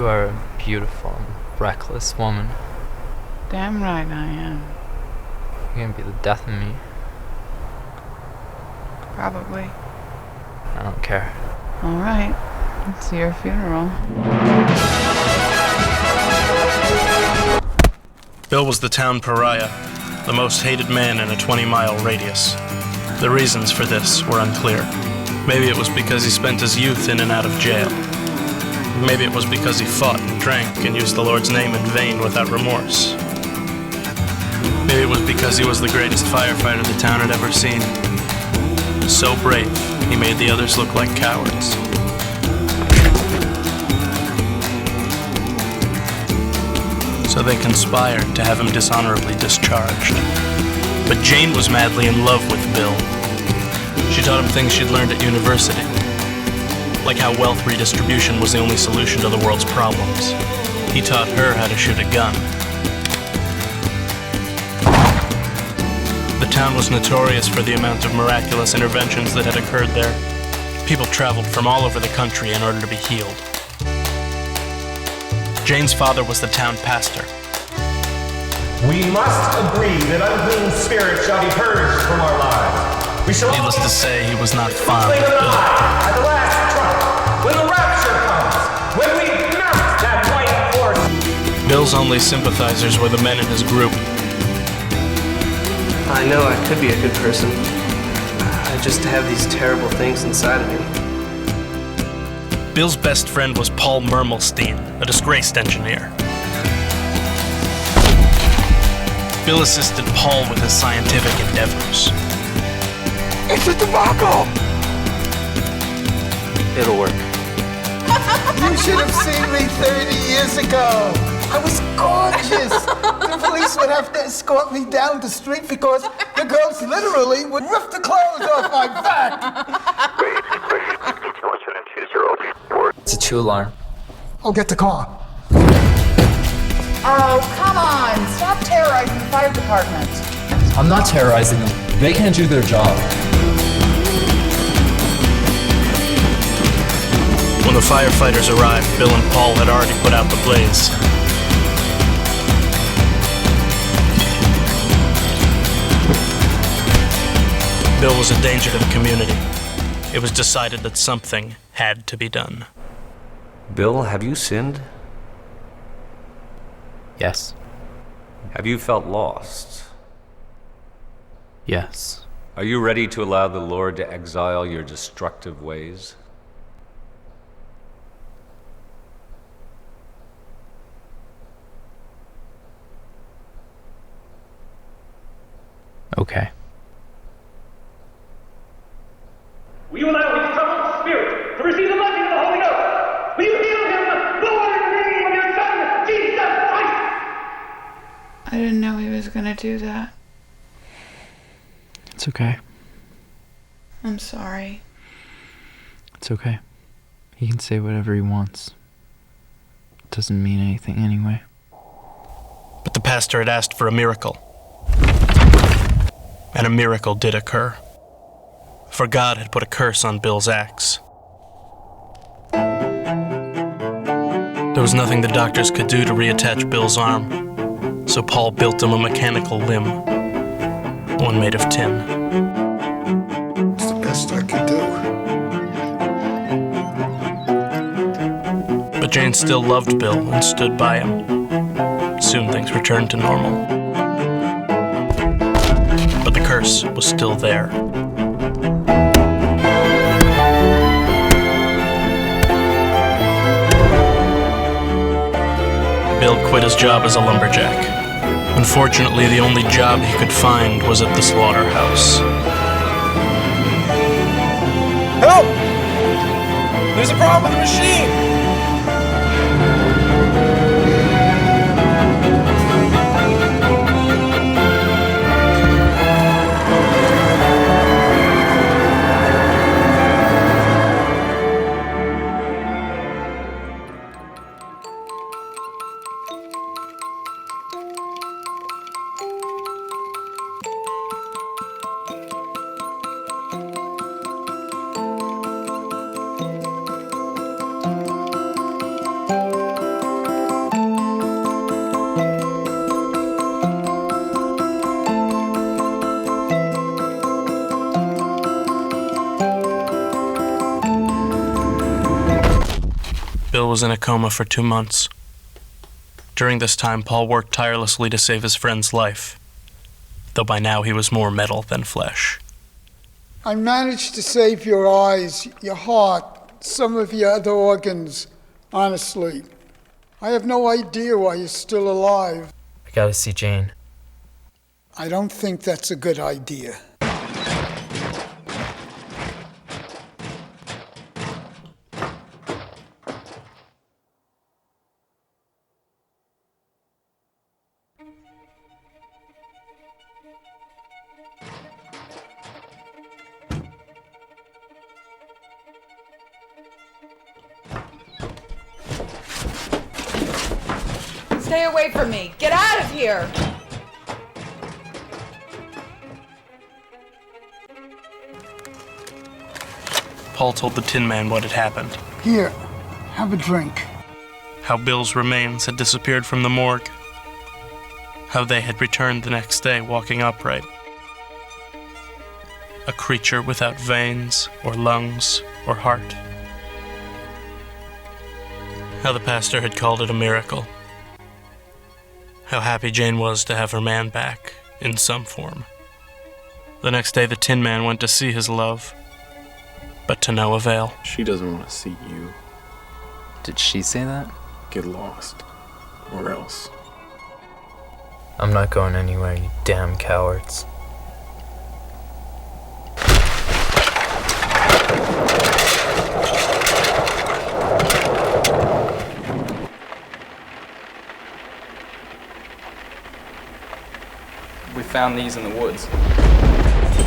You are a beautiful and reckless woman. Damn right I am. You're gonna be the death of me. Probably. I don't care. Alright. It's your funeral. Bill was the town pariah, the most hated man in a 20-mile radius. The reasons for this were unclear. Maybe it was because he spent his youth in and out of jail. Maybe it was because he fought and drank and used the Lord's name in vain without remorse. Maybe it was because he was the greatest firefighter the town had ever seen. So brave, he made the others look like cowards. So they conspired to have him dishonorably discharged. But Jane was madly in love with Bill. She taught him things she'd learned at university, like how wealth redistribution was the only solution to the world's problems. He taught her how to shoot a gun. The town was notorious for the amount of miraculous interventions that had occurred there. People traveled from all over the country in order to be healed. Jane's father was the town pastor. We must agree that unclean spirits shall be purged from our lives. We shall Needless to say, he was not fond of Bill. At the last trump, when the rapture comes, when we mount that white horse. Bill's only sympathizers were the men in his group. I know I could be a good person. I just have these terrible things inside of me. Bill's best friend was Paul Mermelstein, a disgraced engineer. Bill assisted Paul with his scientific endeavors. It's a debacle! It'll work. You should have seen me 30 years ago. I was gorgeous. The police would have to escort me down the street because the girls literally would rip the clothes off my back. It's a 2-alarm. I'll get the car. Oh, come on! Stop terrorizing the fire department. I'm not terrorizing them. They can't do their job. When the firefighters arrived, Bill and Paul had already put out the blaze. Bill was a danger to the community. It was decided that something had to be done. Bill, have you sinned? Yes. Have you felt lost? Yes. Are you ready to allow the Lord to exile your destructive ways? Okay. Will you allow his troubled spirit to receive the blessing of the Holy Ghost? Will you heal him, Lord, in the name of your Son, Jesus Christ? I didn't know he was gonna do that. It's okay. I'm sorry. It's okay. He can say whatever he wants. It doesn't mean anything anyway. But the pastor had asked for a miracle. And a miracle did occur. For God had put a curse on Bill's axe. There was nothing the doctors could do to reattach Bill's arm, so Paul built him a mechanical limb, one made of tin. It's the best I can do. But Jane still loved Bill and stood by him. Soon things returned to normal. But the curse was still there. Bill quit his job as a lumberjack. Unfortunately, the only job he could find was at the slaughterhouse. Help! There's a problem with the machine! was in a coma for 2 months. During this time, Paul worked tirelessly to save his friend's life, though by now he was more metal than flesh. I managed to save your eyes, your heart, some of your other organs, honestly. I have no idea why you're still alive. I gotta see Jane. I don't think that's a good idea. Stay away from me. Get out of here. Paul told the Tinman what had happened, Here, have a drink. how Bill's remains had disappeared from the morgue, how they had returned the next day walking upright. A creature without veins, or lungs, or heart. How the pastor had called it a miracle. How happy Jane was to have her man back, in some form. The next day the Tin Man went to see his love, but to no avail. She doesn't want to see you. Did she say that? Get lost. Or else. I'm not going anywhere, you damn cowards. We found these in the woods.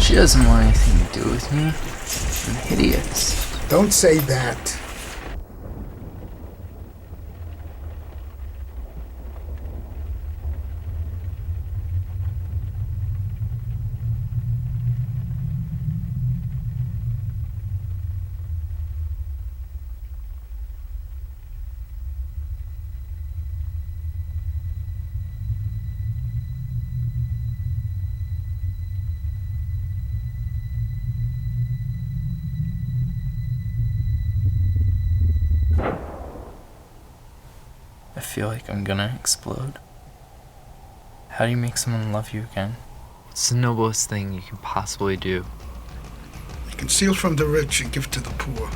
She doesn't want anything to do with me. I'm hideous. Don't say that. I feel like I'm gonna explode. How do you make someone love you again? It's the noblest thing you can possibly do. Conceal from the rich and give to the poor.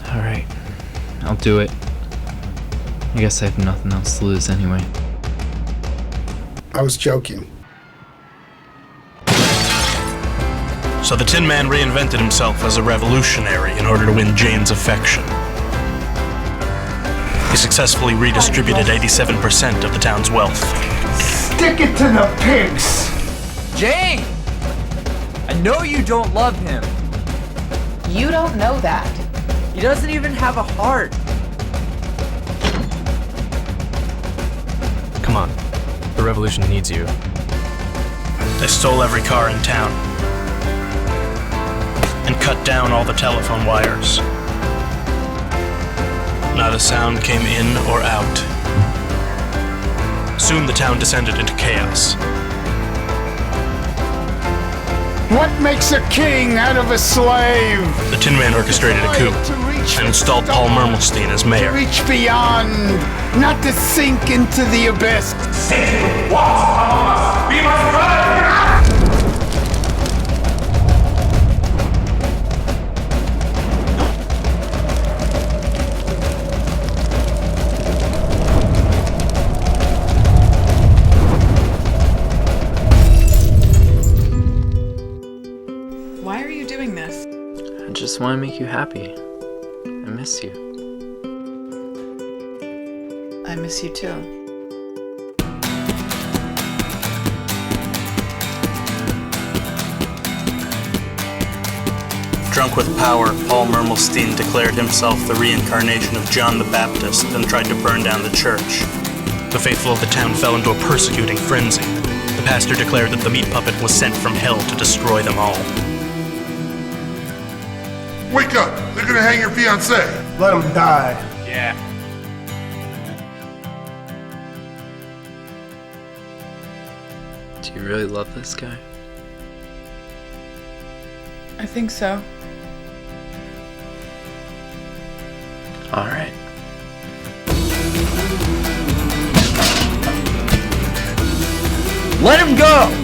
Alright, I'll do it. I guess I have nothing else to lose anyway. I was joking. So the Tin Man reinvented himself as a revolutionary in order to win Jane's affection. He successfully redistributed 87% of the town's wealth. Stick it to the pigs! Jane! I know you don't love him. You don't know that. He doesn't even have a heart. Come on. The revolution needs you. They stole every car in town and cut down all the telephone wires. Not a sound came in or out. Soon the town descended into chaos. What makes a king out of a slave? The Tin Man orchestrated a coup and installed Paul Mermelstein as mayor. Reach beyond, not to sink into the abyss. Satan walks among us. We must run! Why are you doing this? I just want to make you happy. I miss you. I miss you too. Drunk with power, Paul Mermelstein declared himself the reincarnation of John the Baptist and tried to burn down the church. The faithful of the town fell into a persecuting frenzy. The pastor declared that the meat puppet was sent from hell to destroy them all. Wake up! They're gonna hang your fiancé! Let him die. Yeah. Do you really love this guy? I think so. Alright. Let him go!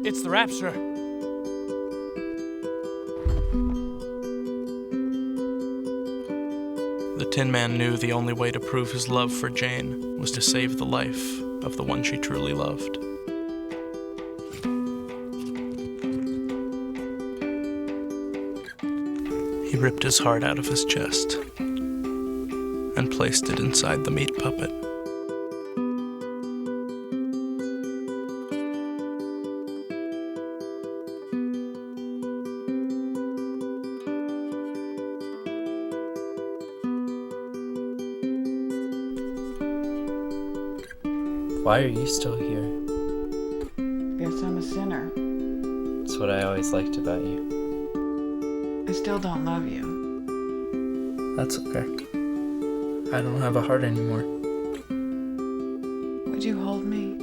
It's the Rapture. The Tin Man knew the only way to prove his love for Jane was to save the life of the one she truly loved. He ripped his heart out of his chest and placed it inside the meat puppet. Why are you still here? Guess I'm a sinner. It's what I always liked about you. I still don't love you. That's okay. I don't have a heart anymore. Would you hold me?